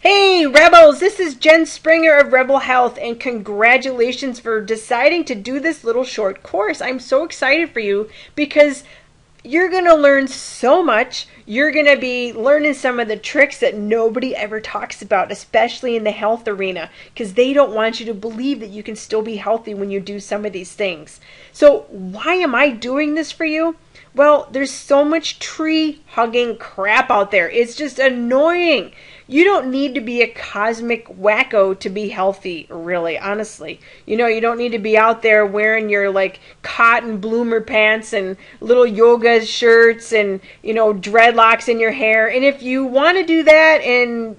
Hey Rebels, this is Jen Springer of Rebel Health, and congratulations for deciding to do this little short course. I'm so excited for you because you're going to learn so much. You're going to be learning some of the tricks that nobody ever talks about, especially in the health arena, because they don't want you to believe that you can still be healthy when you do some of these things. So why am I doing this for you? Well, there's so much tree hugging crap out there. It's just annoying. You don't need to be a cosmic whacko to be healthy, really, honestly. You don't need to be out there wearing your cotton bloomer pants and little yoga shirts and, dreadlocks in your hair. And if you want to do that, and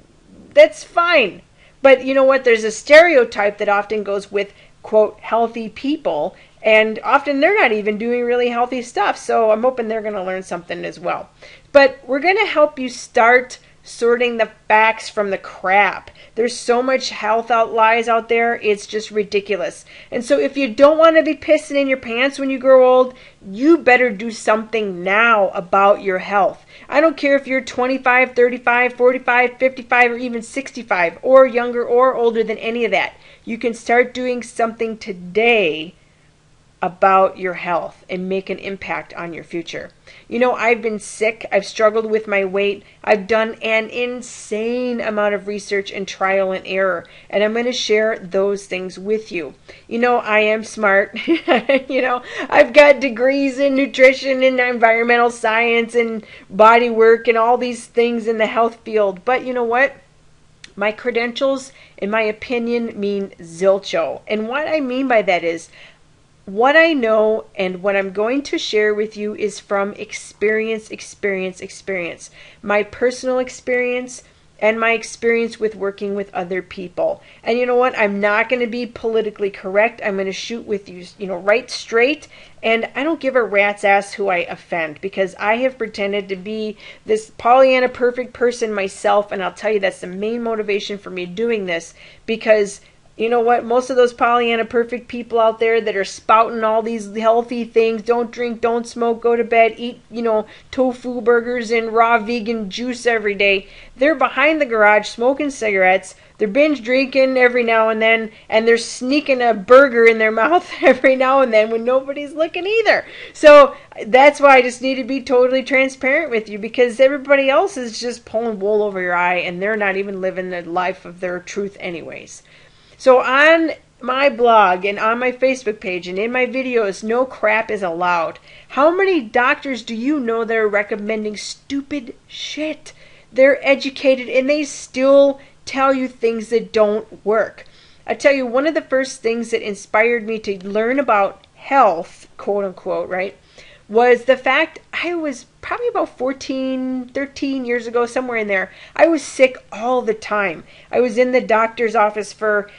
that's fine. But you know what? There's a stereotype that often goes with, quote, healthy people. And often they're not even doing really healthy stuff. So I'm hoping they're going to learn something as well. But we're going to help you start sorting the facts from the crap. There's so much health lies out there, it's just ridiculous. And so if you don't want to be pissing in your pants when you grow old, you better do something now about your health. I don't care if you're 25, 35, 45, 55, or even 65, or younger or older than any of that. You can start doing something today about your health and make an impact on your future. I've been sick. I've struggled with my weight. I've done an insane amount of research and trial and error, and I'm going to share those things with you. I am smart. I've got degrees in nutrition and environmental science and body work and all these things in the health field. But you know what? My credentials, in my opinion, mean zilcho. And what I mean by that is, what I know and what I'm going to share with you is from experience. My personal experience and my experience with working with other people. And you know what? I'm not going to be politically correct. I'm going to shoot with you, right straight. And I don't give a rat's ass who I offend, because I have pretended to be this Pollyanna perfect person myself. And I'll tell you, that's the main motivation for me doing this, because you know what? Most of those Pollyanna perfect people out there that are spouting all these healthy things, don't drink, don't smoke, go to bed, eat, tofu burgers and raw vegan juice every day. They're behind the garage smoking cigarettes. They're binge drinking every now and then, and they're sneaking a burger in their mouth every now and then when nobody's looking either. So that's why I just need to be totally transparent with you, because everybody else is just pulling wool over your eye, and they're not even living the life of their truth anyways. So on my blog and on my Facebook page and in my videos, no crap is allowed. How many doctors do you know that are recommending stupid shit? They're educated and they still tell you things that don't work. I tell you, one of the first things that inspired me to learn about health, quote unquote, right, was the fact I was probably about 13 years ago, somewhere in there. I was sick all the time. I was in the doctor's office for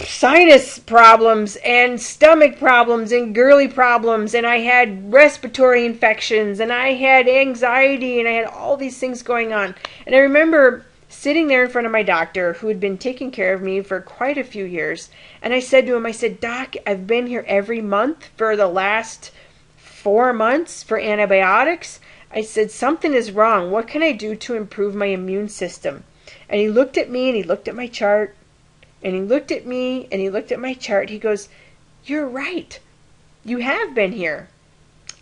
sinus problems and stomach problems and girly problems, and I had respiratory infections, and I had anxiety, and I had all these things going on. And I remember sitting there in front of my doctor, who had been taking care of me for quite a few years, and I said to him, I said, "Doc, I've been here every month for the last 4 months for antibiotics." I said, "Something is wrong. What can I do to improve my immune system?" And he looked at me and he looked at my chart, and he looked at me and he looked at my chart. He goes, "You're right. You have been here.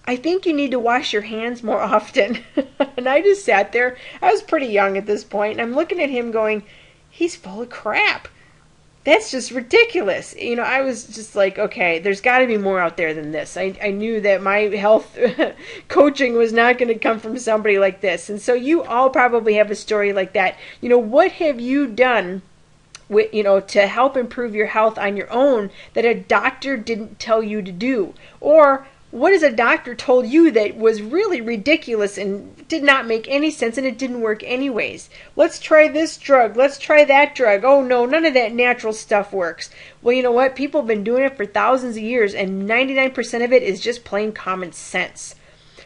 I think you need to wash your hands more often." And I just sat there. I was pretty young at this point, and I'm looking at him going, he's full of crap. That's just ridiculous. I was just like, okay, there's got to be more out there than this. I knew that my health coaching was not going to come from somebody like this. And so you all probably have a story like that. What have you done to help improve your health on your own that a doctor didn't tell you to do? Or what has a doctor told you that was really ridiculous and did not make any sense, and it didn't work anyways? Let's try this drug. Let's try that drug. Oh no, none of that natural stuff works. Well, you know what? People have been doing it for thousands of years, and 99% of it is just plain common sense.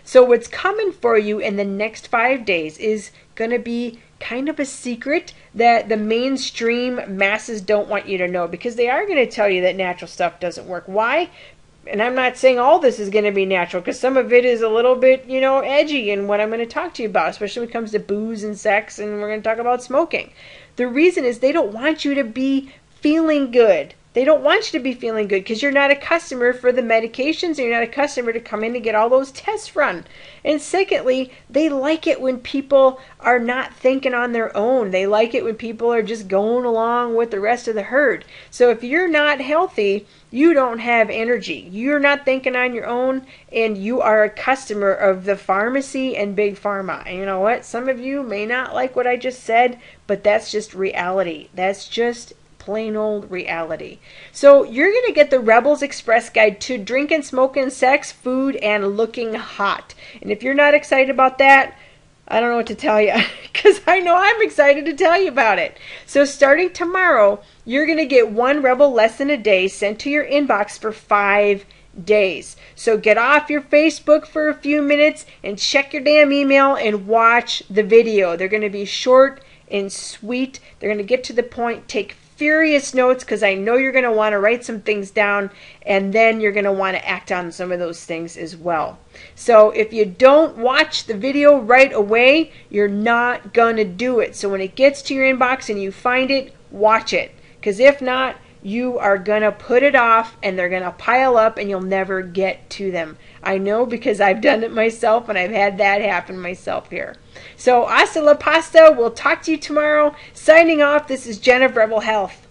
So what's coming for you in the next 5 days is going to be kind of a secret that the mainstream masses don't want you to know, because they are going to tell you that natural stuff doesn't work. Why? And I'm not saying all this is going to be natural, because some of it is a little bit, edgy in what I'm going to talk to you about, especially when it comes to booze and sex, and we're going to talk about smoking. The reason is they don't want you to be feeling good. They don't want you to be feeling good because you're not a customer for the medications, and you're not a customer to come in to get all those tests run. And secondly, they like it when people are not thinking on their own. They like it when people are just going along with the rest of the herd. So if you're not healthy, you don't have energy. You're not thinking on your own, and you are a customer of the pharmacy and big pharma. And you know what? Some of you may not like what I just said, but that's just reality. That's just plain old reality. So you're going to get the Rebels Express Guide to drinking, smoking, sex, food, and looking hot. And if you're not excited about that, I don't know what to tell you, because I know I'm excited to tell you about it. So starting tomorrow, you're going to get one Rebel lesson a day sent to your inbox for 5 days. So get off your Facebook for a few minutes and check your damn email and watch the video. They're going to be short and sweet. They're going to get to the point. Take furious notes, because I know you're going to want to write some things down, and then you're going to want to act on some of those things as well. So if you don't watch the video right away, you're not going to do it. So when it gets to your inbox and you find it, watch it, because if not, you are going to put it off, and they're going to pile up, and you'll never get to them. I know, because I've done it myself, and I've had that happen myself here. So hasta la pasta. We'll talk to you tomorrow. Signing off, this is Jen of Rebel Health.